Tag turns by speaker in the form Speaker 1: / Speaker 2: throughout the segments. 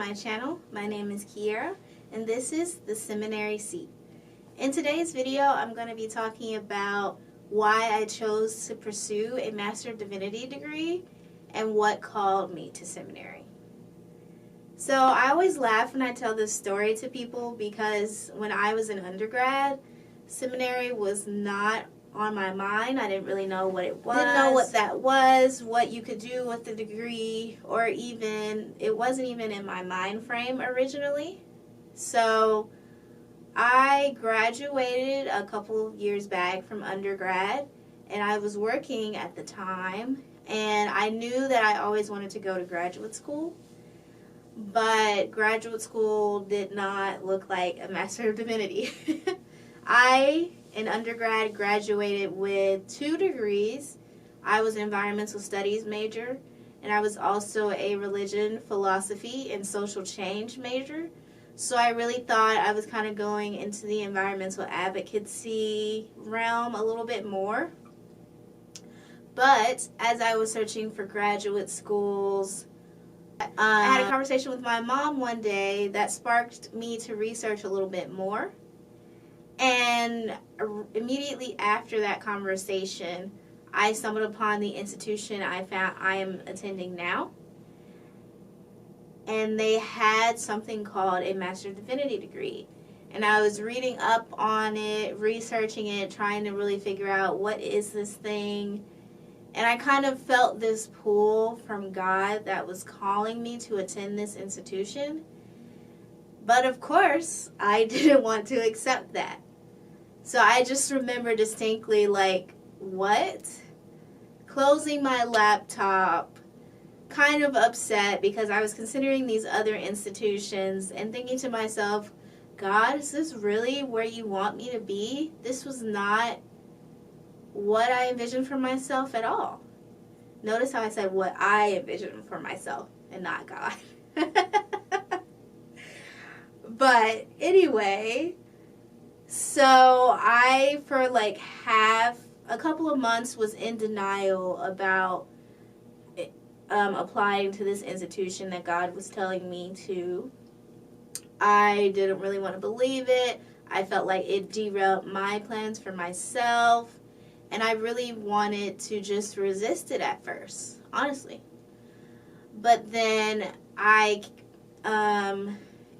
Speaker 1: my channel. My name is Kiera, and this is The Seminary Seat. In today's video, I'm going to be talking about why I chose to pursue a Master of Divinity degree and what called me to seminary. So I always laugh when I tell this story to people because when I was an undergrad, seminary was not on my mind. I didn't really know what it was. Didn't know what that was, what you could do with the degree, or even, it wasn't even in my mind frame originally. So I graduated a couple of years back from undergrad, and I was working at the time, and I knew that I always wanted to go to graduate school, but graduate school did not look like a Master of Divinity. I, in undergrad, graduated with 2 degrees. I was an environmental studies major, and I was also a religion, philosophy, and social change major. So I really thought I was kind of going into the environmental advocacy realm a little bit more. But as I was searching for graduate schools, I had a conversation with my mom one day that sparked me to research a little bit more. And immediately after that conversation, I stumbled upon the institution I am attending now. And they had something called a Master of Divinity degree. And I was reading up on it, researching it, trying to really figure out what is this thing. And I kind of felt this pull from God that was calling me to attend this institution. But of course, I didn't want to accept that. So I just remember distinctly, like, what? Closing my laptop, kind of upset because I was considering these other institutions and thinking to myself, God, is this really where you want me to be? This was not what I envisioned for myself at all. Notice how I said what I envisioned for myself and not God. But anyway, so I, for like a couple of months, was in denial about applying to this institution that God was telling me to. I didn't really want to believe it. I felt like it derailed my plans for myself. And I really wanted to just resist it at first, honestly. But then I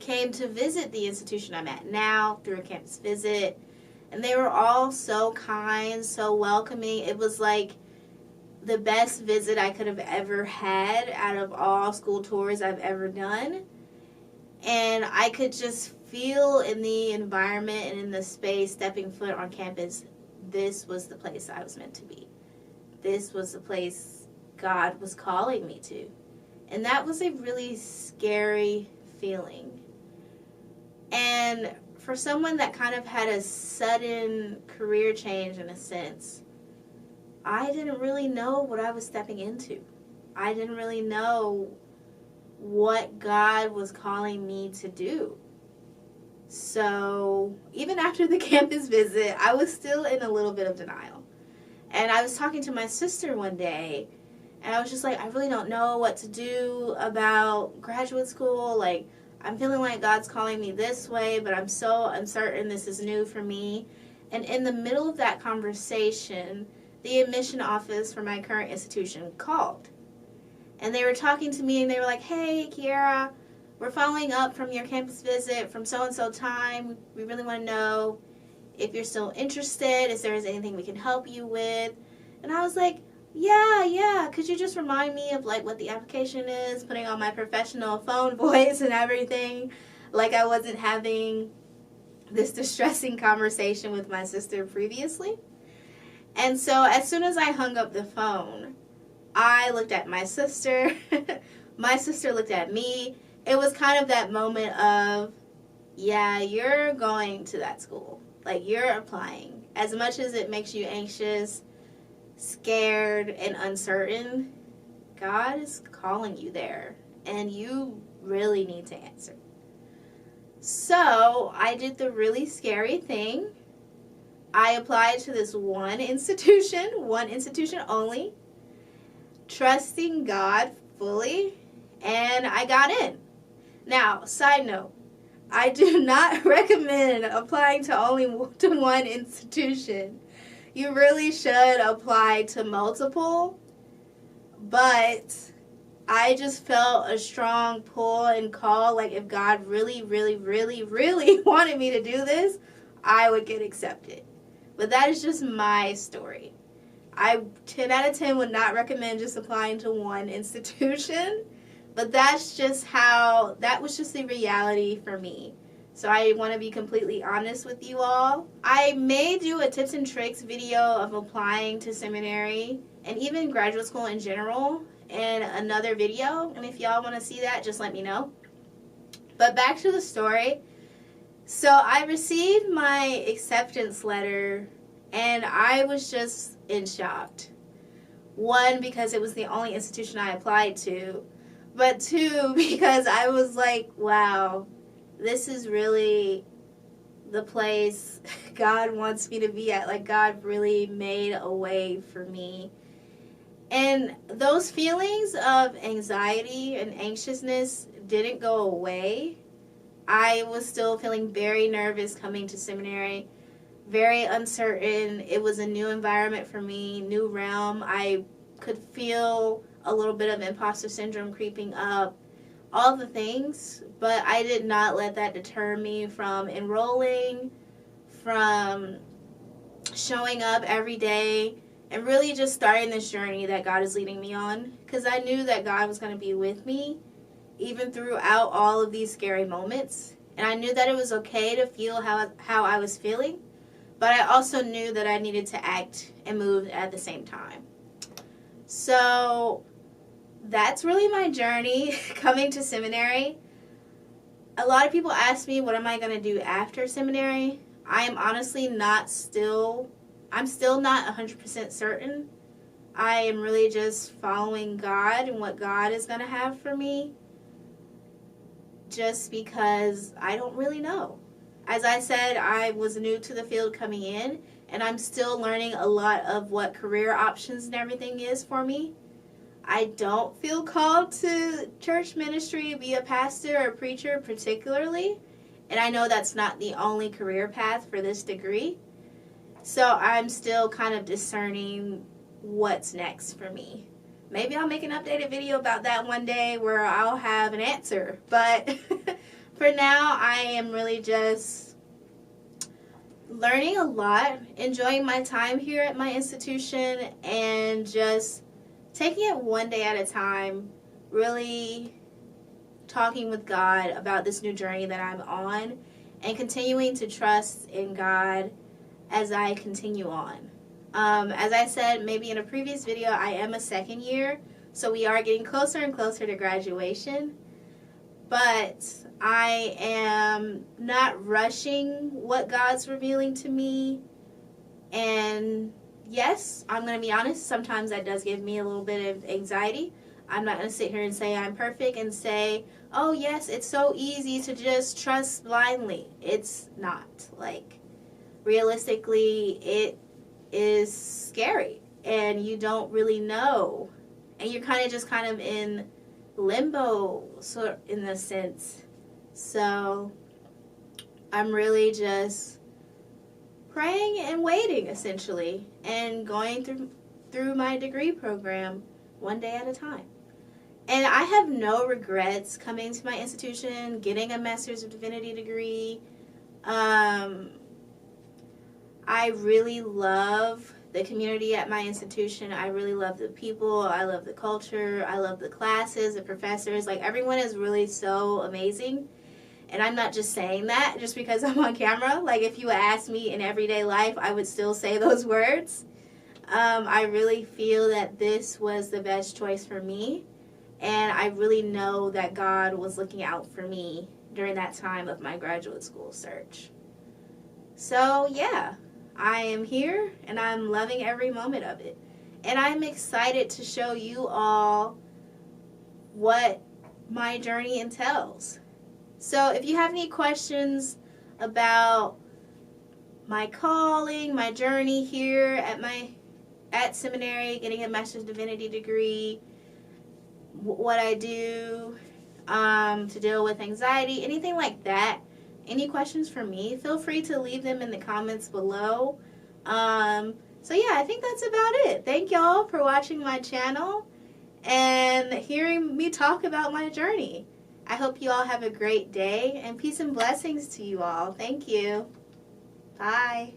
Speaker 1: came to visit the institution I'm at now through a campus visit. And they were all so kind, so welcoming. It was like the best visit I could have ever had out of all school tours I've ever done. And I could just feel in the environment and in the space, stepping foot on campus, this was the place I was meant to be. This was the place God was calling me to. And that was a really scary feeling. And for someone that kind of had a sudden career change in a sense, I didn't really know what I was stepping into. I didn't really know what God was calling me to do. So even after the campus visit, I was still in a little bit of denial. And I was talking to my sister one day, and I was just like, I really don't know what to do about graduate school. Like, I'm feeling like God's calling me this way, but I'm so uncertain. This is new for me. And in the middle of that conversation, the admission office for my current institution called. And they were talking to me, and they were like, hey, Kiera, we're following up from your campus visit from so-and-so time. We really want to know if you're still interested, if there is anything we can help you with. And I was like, yeah, could you just remind me of like what the application is, putting on my professional phone voice and everything, like I wasn't having this distressing conversation with my sister previously. And so as soon as I hung up the phone, I looked at my sister, my sister looked at me. It was kind of that moment of, yeah, you're going to that school. Like, you're applying. As much as it makes you anxious, scared, and uncertain, God is calling you there. And you really need to answer. So, I did the really scary thing. I applied to this one institution only, trusting God fully, and I got in. Now, side note, I do not recommend applying to only to one institution. You really should apply to multiple, but I just felt a strong pull and call. Like, if God really, really, really, really wanted me to do this, I would get accepted. But that is just my story. I 10 out of 10 would not recommend just applying to one institution, but that was just the reality for me. So I want to be completely honest with you all. I may do a tips and tricks video of applying to seminary and even graduate school in general in another video, and if y'all want to see that, just let me know. But back to the story. So I received my acceptance letter, and I was just in shock. One, because it was the only institution I applied to, but two, because I was like, wow, this is really the place God wants me to be at. Like, God really made a way for me. And those feelings of anxiety and anxiousness didn't go away. I was still feeling very nervous coming to seminary, very uncertain. It was a new environment for me, new realm. I could feel a little bit of imposter syndrome creeping up, all the things, but I did not let that deter me from enrolling, from showing up every day, and really just starting this journey that God is leading me on, because I knew that God was going to be with me even throughout all of these scary moments. And I knew that it was okay to feel how I was feeling, but I also knew that I needed to act and move at the same time. So that's really my journey coming to seminary. A lot of people ask me, what am I going to do after seminary? I am honestly I'm still not 100% certain. I am really just following God and what God is going to have for me, just because I don't really know. As I said, I was new to the field coming in, and I'm still learning a lot of what career options and everything is for me. I don't feel called to church ministry, be a pastor or preacher particularly, and I know that's not the only career path for this degree. So I'm still kind of discerning what's next for me. Maybe I'll make an updated video about that one day where I'll have an answer. But for now, I am really just learning a lot, enjoying my time here at my institution, and just taking it one day at a time, really talking with God about this new journey that I'm on, and continuing to trust in God as I continue on. As I said maybe in a previous video, I am a second year, so we are getting closer and closer to graduation. But I am not rushing what God's revealing to me. And yes, I'm going to be honest, sometimes that does give me a little bit of anxiety. I'm not going to sit here and say I'm perfect and say, oh yes, it's so easy to just trust blindly. It's not. Like, realistically, it is scary, and you don't really know, and you're kind of in limbo, sort in a sense. So I'm really just praying and waiting, essentially, and going through my degree program one day at a time. And I have no regrets coming to my institution, getting a Master's of Divinity degree. I really love the community at my institution. I really love the people. I love the culture. I love the classes, the professors. Like, everyone is really so amazing. And I'm not just saying that just because I'm on camera. Like, if you asked me in everyday life, I would still say those words. I really feel that this was the best choice for me. And I really know that God was looking out for me during that time of my graduate school search. So, yeah. I am here, and I'm loving every moment of it. And I'm excited to show you all what my journey entails. So if you have any questions about my calling, my journey here at seminary, getting a Master's of Divinity degree, what I do, to deal with anxiety, anything like that. Any questions for me, feel free to leave them in the comments below. So yeah, I think that's about it. Thank y'all for watching my channel and hearing me talk about my journey. I hope you all have a great day, and peace and blessings to you all. Thank you. Bye.